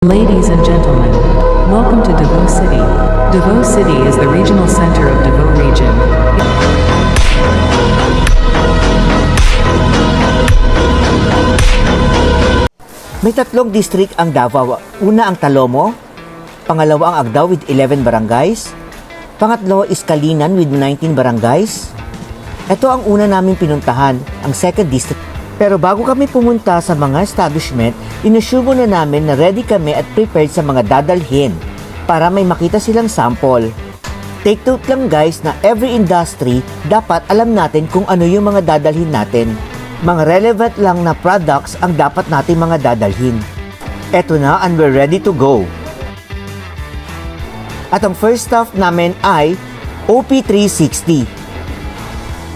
Ladies and gentlemen, welcome to Davao City. Davao City is the regional center of Davao Region. May tatlong district ang Davao. Una ang Talomo, pangalawa ang Agdao with 11 barangays, pangatlo is Kalinan with 19 barangays. Ito ang una namin pinuntahan, ang second district. Pero bago kami pumunta sa mga establishment, inassume muna namin na ready kami at prepared sa mga dadalhin para may makita silang sample. Take note lang guys na every industry dapat alam natin kung ano yung mga dadalhin natin. Mga relevant lang na products ang dapat natin mga dadalhin. Eto na and we're ready to go. At ang first stop namin ay OP360.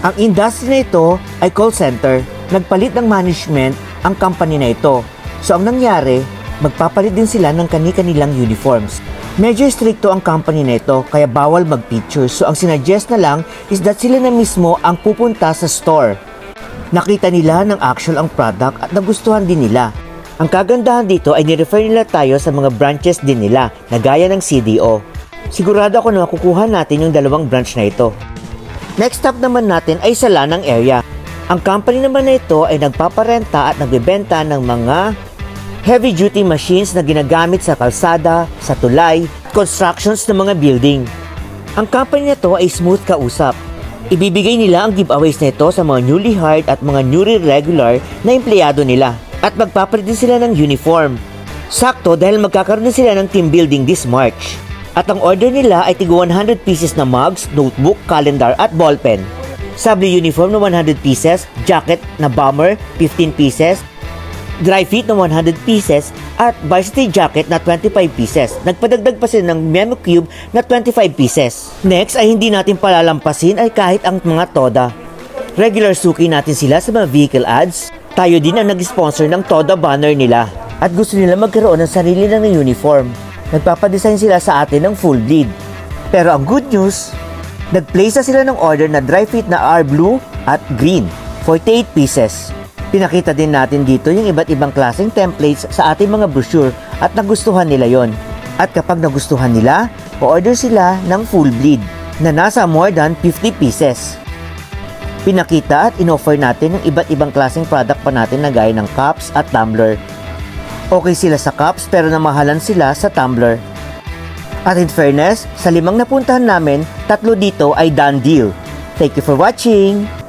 Ang industry na ito ay call center. Nagpalit ng management ang company na ito. So ang nangyari, magpapalit din sila ng kani-kanilang uniforms. Medyo stricto ang company na ito kaya bawal mag-picture. So ang sinuggest na lang is that sila na mismo ang pupunta sa store. Nakita nila ng actual ang product at nagustuhan din nila. Ang kagandahan dito ay nirefer nila tayo sa mga branches din nila na gaya ng CDO. Sigurado ako na makukuha natin yung dalawang branch na ito. Next stop naman natin ay sa Lanang area. Ang company naman na ito ay nagpaparenta at nagbebenta ng mga heavy-duty machines na ginagamit sa kalsada, sa tulay, constructions ng mga building. Ang company na ito ay smooth kausap. Ibibigay nila ang giveaways na ito sa mga newly hired at mga newly regular na empleyado nila at magpapalit din sila ng uniform. Sakto dahil magkakaroon din sila ng team building this March. At ang order nila ay tig 100 pieces na mugs, notebook, calendar at ballpen. Sable uniform na 100 pieces, jacket na bomber 15 pieces, dry fit na 100 pieces, at varsity jacket na 25 pieces. Nagpadagdag pa sila ng memo cube na 25 pieces. Next ay hindi natin palalampasin ay kahit ang mga toda. Regular suki natin sila sa mga vehicle ads. Tayo din ang nag-sponsor ng toda banner nila. At gusto nila magkaroon ng sarili ng uniform. Nagpapadesign sila sa atin ng full bleed. Pero ang good news, nag-place na sila ng order na dry fit na blue at green, 48 pieces. Pinakita din natin dito yung iba't ibang klaseng templates sa ating mga brochure at nagustuhan nila yon. At kapag nagustuhan nila, o-order sila ng full bleed na nasa more than 50 pieces. Pinakita at in-offer natin yung iba't ibang klaseng product pa natin na gaya ng cups at tumbler. Okay sila sa cups pero namahalan sila sa tumbler. At in fairness, sa 5 napuntahan namin, 3 dito ay done deal. Thank you for watching!